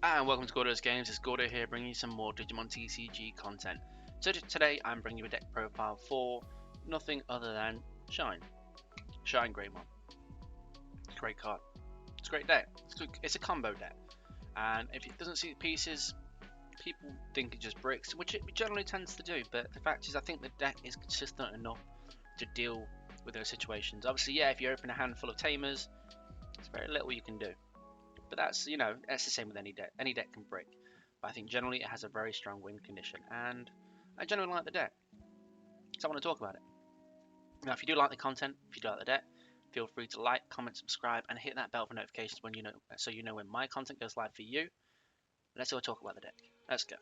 And welcome to Gordo's Games. It's Gordo here, bringing you some more Digimon TCG content. So today I'm bringing you a deck profile for nothing other than Shinegreymon. Great card. It's a great deck. It's a combo deck, and if it doesn't see the pieces, people think it just bricks, which it generally tends to do. But the fact is, I think the deck is consistent enough to deal with those situations. Obviously, yeah, if you open a handful of Tamers, there's very little you can do. But that's that's the same with any deck. Any deck can break. But I think generally it has a very strong win condition, and I generally like the deck. So I want to talk about it. Now, if you do like the content, if you do like the deck, feel free to like, comment, subscribe, and hit that bell for notifications when so you know when my content goes live for you. Let's go talk about the deck. Let's go.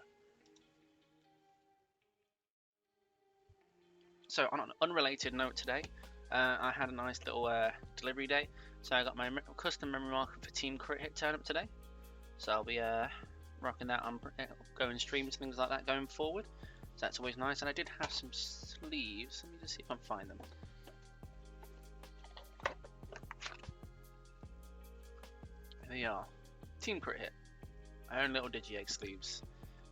So on an unrelated note today, I had a nice little delivery day. So I got my custom memory marker for Team Crit Hit turn up today. So I'll be rocking that on going streams, things like that going forward. So that's always nice. And I did have some sleeves. Let me just see if I can find them. There they are. Team Crit Hit. My own little Digi-Egg sleeves.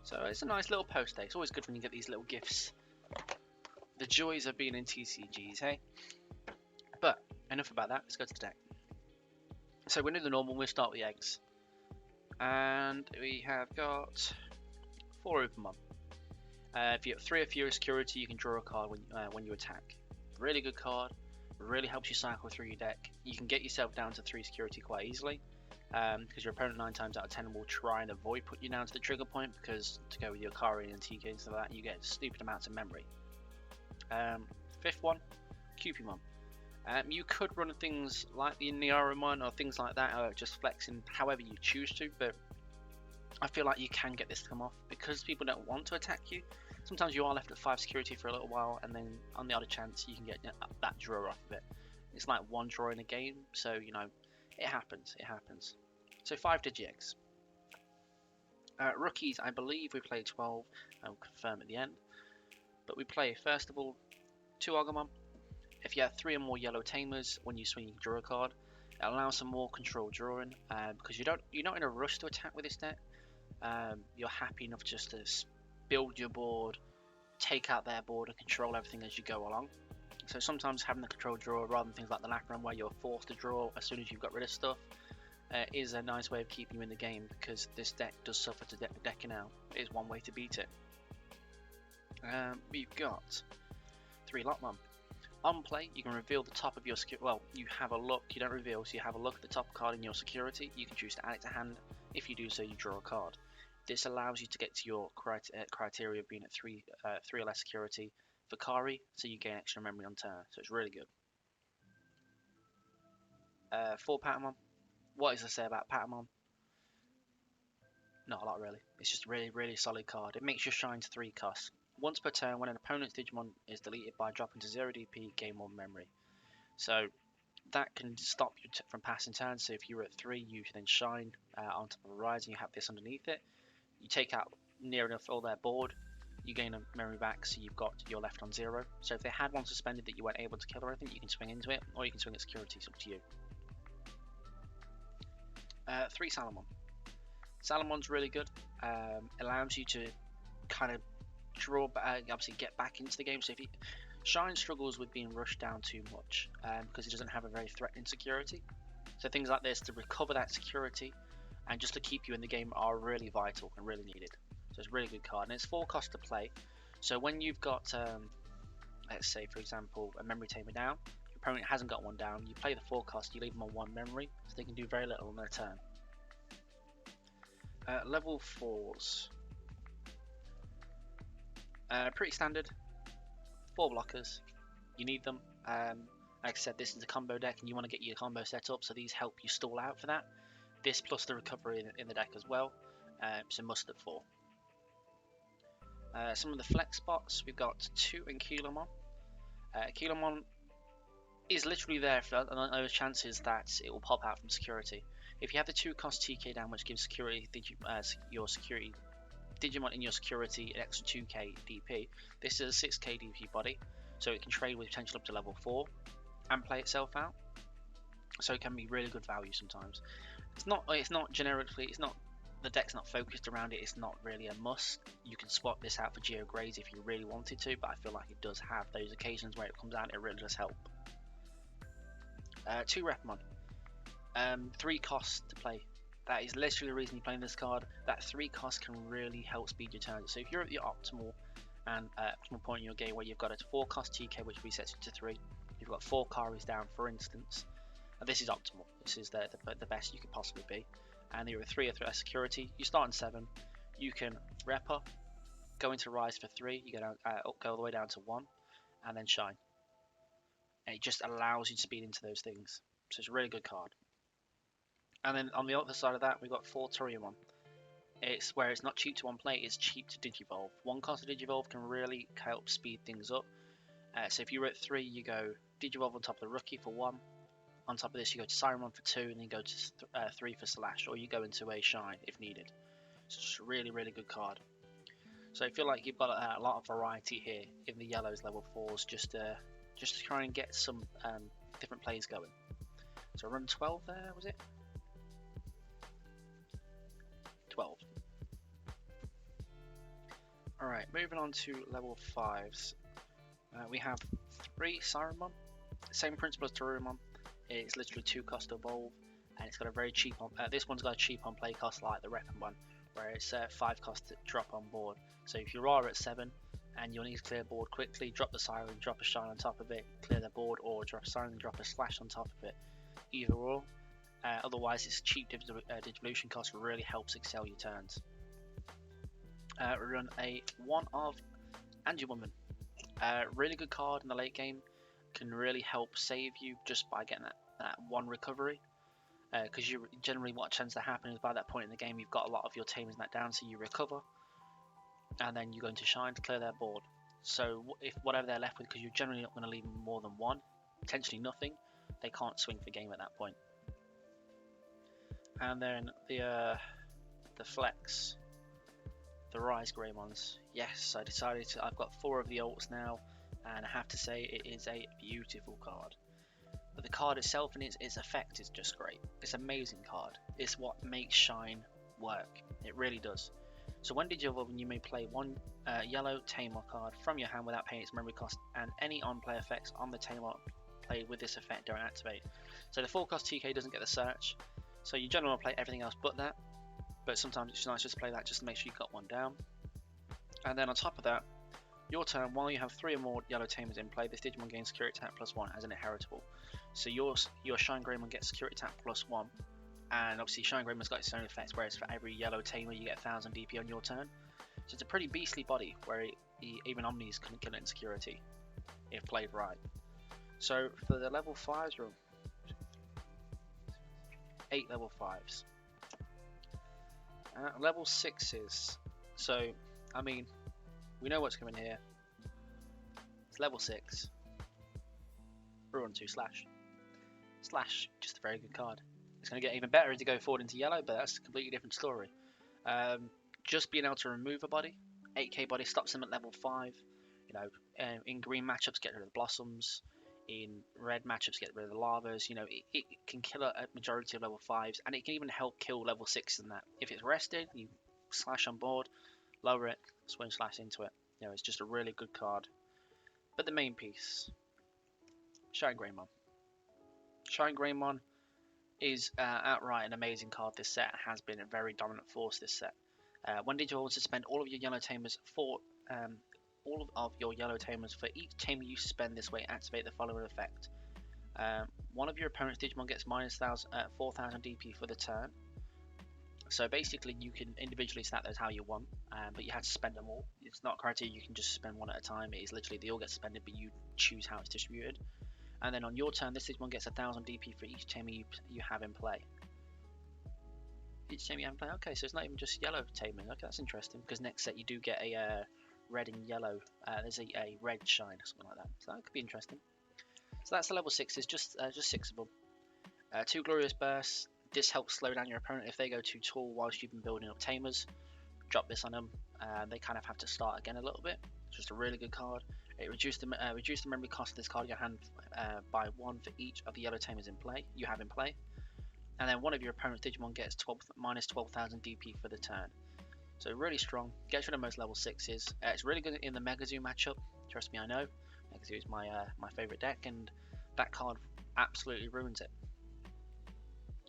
So it's a nice little post day. It's always good when you get these little gifts. The joys of being in TCGs, hey? But enough about that. Let's go to the deck. So we're going to do the normal. We'll start with the eggs. And we have got 4 open them. If you have 3 or fewer security, you can draw a card when you attack. Really good card. Really helps you cycle through your deck. You can get yourself down to 3 security quite easily. Because your opponent 9 times out of 10 will try and avoid putting you down to the trigger point, because to go with your Kari and TK and stuff like that, you get stupid amounts of memory. 5th one, Cupimon. You could run things like the Niaramon or things like that, or just flexing however you choose to, but I feel like you can get this to come off because people don't want to attack you. Sometimes you are left at 5 security for a little while, and then on the other chance you can get that draw off of it. It's like 1 draw in a game, so it happens. It happens. So 5 Digi-Eggs. Rookies, I believe we play 12. I will confirm at the end. But we play first of all 2 Agumon. If you have 3 or more yellow Tamers, when you swing, you can draw a card. It allows some more control drawing because you're not in a rush to attack with this deck. You're happy enough just to build your board, take out their board, and control everything as you go along. So sometimes having the control draw rather than things like the lap run where you're forced to draw as soon as you've got rid of stuff is a nice way of keeping you in the game, because this deck does suffer to decking out. It is one way to beat it. We've got 3 Lotmon. On play, you can reveal the top of your security. Well, you have a look. You don't reveal, so you have a look at the top card in your security. You can choose to add it to hand. If you do so, you draw a card. This allows you to get to your criteria of being at 3 or less security for Kari, so you gain extra memory on turn. So it's really good. 4 Patamon. What is to say about Patamon? Not a lot, really. It's just a really, really solid card. It makes your shine to 3 costs. Once per turn, when an opponent's Digimon is deleted by dropping to 0 DP, gain 1 memory. So that can stop you from passing turns. So if you're at 3, you then shine on top of a rise, and you have this underneath it. You take out near enough all their board, you gain a memory back, so you've got your left on 0. So if they had one suspended that you weren't able to kill or anything, you can swing into it, or you can swing at security. It's up to you. 3 Salomon. Salomon's really good. Allows you to kind of draw back, obviously get back into the game. So if Shine struggles with being rushed down too much because it doesn't have a very threatening security. So things like this to recover that security and just to keep you in the game are really vital and really needed. So it's a really good card, and it's 4 cost to play. So when you've got, let's say for example, a memory tamer down, your opponent hasn't got one down, you play the 4 cost, you leave them on 1 memory, so they can do very little on their turn. Level 4s. Pretty standard. 4 blockers. You need them. Like I said, this is a combo deck and you want to get your combo set up, so these help you stall out for that. This plus the recovery in the deck as well. So must have 4. Some of the flex spots, we've got 2 in Kilomon. Kilomon is literally there for those chances that it will pop out from security. If you have the 2 cost TK down, which gives security your security Digimon in your security an extra 2k DP, this is a 6k DP body, so it can trade with potential up to level 4 and play itself out. So it can be really good value sometimes. It's not the deck's not focused around it, it's not really a must. You can swap this out for Geo Greys if you really wanted to, but I feel like it does have those occasions where it comes out, it really does help. 2 Repmon. 3 costs to play. That is literally the reason you're playing this card. That 3 cost can really help speed your turns. So if you're at your optimal point in your game where you've got a 4 cost TK which resets you to 3, you've got 4 carries down, for instance, and this is optimal. This is the best you could possibly be. And you're a 3 security. You start on 7. You can rep up, go into rise for 3. You go down, go all the way down to 1, and then shine. And it just allows you to speed into those things. So it's a really good card. And then on the other side of that, we've got 4 Toriumon. It's where it's not cheap to one play, it's cheap to Digivolve. 1 cost to Digivolve can really help speed things up. So if you're at 3, you go Digivolve on top of the Rookie for 1. On top of this, you go to Salomon for 2, and then go to 3 for Slash, or you go into a Shine if needed. So it's just a really, really good card. So I feel like you've got a lot of variety here in the yellows level 4s, just to try and get some different plays going. So run 12 there, was it? 12. Alright, moving on to level 5s. We have 3 Siremon. Same principle as Torumon. It's literally 2 cost to evolve, and it's got a very cheap on. This one's got a cheap on play cost like the Repin one, where it's 5 cost to drop on board. So if you are at 7 and you need to clear board quickly, drop the Siren, drop a Shine on top of it, clear the board, or drop a Siren and drop a Slash on top of it. Either or. Otherwise, its cheap Digivolution cost really helps excel your turns. Run a 1 of Angie-Woman. Really good card in the late game. Can really help save you just by getting that 1 recovery. Because you generally, what tends to happen is by that point in the game, you've got a lot of your Tamers that down, so you recover. And then you go into Shine to clear their board. So if whatever they're left with, because you're generally not going to leave them more than 1, potentially nothing, they can't swing for game at that point. And then the flex, the Shinegreymons. Yes, I decided to. I've got 4 of the ults now, and I have to say it is a beautiful card. But the card itself and its effect is just great. It's an amazing card. It's what makes Shine work. It really does. So when Digivolve, you may play 1 yellow Tamer card from your hand without paying its memory cost, and any on-play effects on the Tamer played with this effect don't activate. So the 4 cost TK doesn't get the search. So you generally want to play everything else but that, but sometimes it's nice just to play that just to make sure you've got 1 down. And then on top of that, your turn, while you have 3 or more yellow Tamers in play, this Digimon gains Security Attack +1 as an inheritable. So your Shinegreymon gets Security Attack +1, and obviously Shinegreymon got its own effects, whereas for every yellow Tamer you get 1000 DP on your turn. So it's a pretty beastly body, where even Omnis couldn't kill it in security, if played right. So for the level 5s room, 8 level 5s. Level 6s. So, I mean, we know what's coming here. It's level 6. Run 2 Slash. Slash, just a very good card. It's going to get even better as you go forward into yellow, but that's a completely different story. Just being able to remove a body, 8k body stops them at level 5. You know, in green matchups, get rid of the Blossoms. In red matchups, get rid of the Lavas. You know, it can kill a majority of level 5s, and it can even help kill level 6s in that. If it's rested, you Slash on board, lower it, swing Slash into it. You know, it's just a really good card. But the main piece, Shinegreymon. Shinegreymon is outright an amazing card this set, and has been a very dominant force this set. When Digivolve wants to spend all of your yellow Tamers for all of your yellow Tamers for each Tamer you spend this way, activate the following effect. One of your opponent's Digimon gets minus 4000 DP for the turn. So basically you can individually stat those how you want, but you have to spend them all. It's not criteria you can just spend 1 at a time. It is literally they all get spended, but you choose how it's distributed. And then on your turn, this Digimon gets 1000 DP for each Tamer you have in play. Each Tamer you have in play? Okay, so it's not even just yellow Tamers. Okay, that's interesting, because next set you do get a red and yellow. There's a red Shine or something like that, so that could be interesting. So that's the level 6. It's just 6 of them. 2 Glorious Bursts. This helps slow down your opponent if they go too tall whilst you've been building up Tamers. Drop this on them. They kind of have to start again a little bit. It's just a really good card. It reduced the memory cost of this card in your hand by 1 for each of the yellow Tamers in play you have in play. and then one of your opponent's Digimon gets minus 12,000 DP for the turn. So really strong, gets rid of most level 6s. It's really good in the Megazoo matchup, trust me I know. Megazoo is my favourite deck, and that card absolutely ruins it.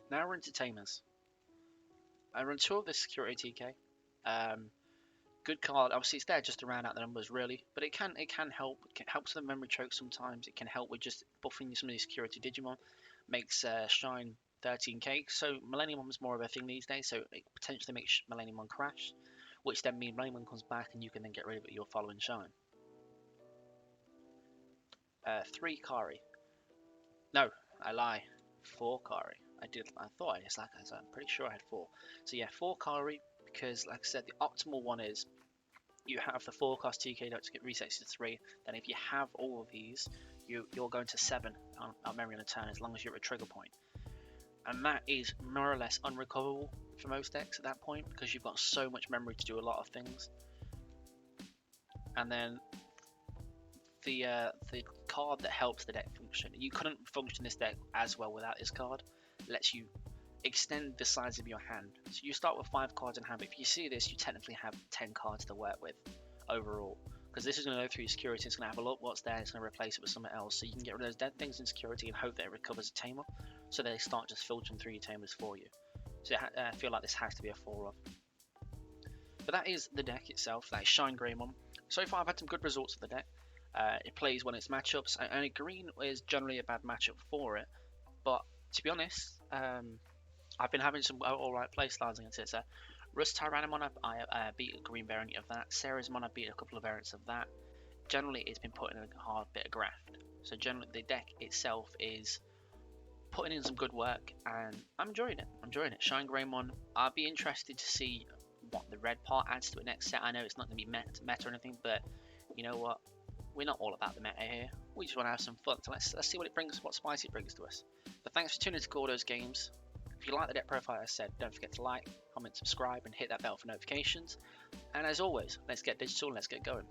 Now we're into Tamers. I run 2 of the security TK. Good card, obviously it's there just to round out the numbers really, but it can help. It helps with the memory choke sometimes. It can help with just buffing some of these security Digimon. Makes Shine 13k, so Millennium is more of a thing these days, so it potentially makes Millennium crash, which then means Millennium comes back and you can then get rid of it your following Shine. 3 Kari. No, I lie. 4 Kari. I thought I just I'm pretty sure I had 4. So yeah, 4 Kari, because like I said, the optimal one is you have the 4 cost TK to get resets to 3. Then if you have all of these, you're going to 7 on memory on a turn as long as you're at a trigger point. And that is more or less unrecoverable for most decks at that point because you've got so much memory to do a lot of things. And then the card that helps the deck function. You couldn't function this deck as well without this card. It lets you extend the size of your hand. So you start with 5 cards in hand, but if you see this, you technically have 10 cards to work with overall. Because this is going to go through your security, it's going to have a look what's there, it's going to replace it with something else. So you can get rid of those dead things in security and hope that it recovers a tamer. So they start just filtering through your tamers for you. So I feel like this has to be a 4 of. But that is the deck itself, that is Shinegreymon. So far I've had some good results with the deck. It plays when it's matchups, and green is generally a bad matchup for it. But to be honest, I've been having some alright playstyles against it. So Rust Tyrannomon, I beat a green variant of that. Ceresmon, I beat a couple of variants of that. Generally, it's been putting in a hard bit of graft. So generally, the deck itself is putting in some good work, and I'm enjoying it. Shinegreymon, I'll be interested to see what the red part adds to it next set. I know it's not going to be meta or anything, but you know what? We're not all about the meta here. We just want to have some fun. So let's see what it brings, what spice it brings to us. But thanks for tuning to Gordo's Games. If you like the deck profile I said, don't forget to like, comment, subscribe, and hit that bell for notifications. And as always, let's get digital and let's get going.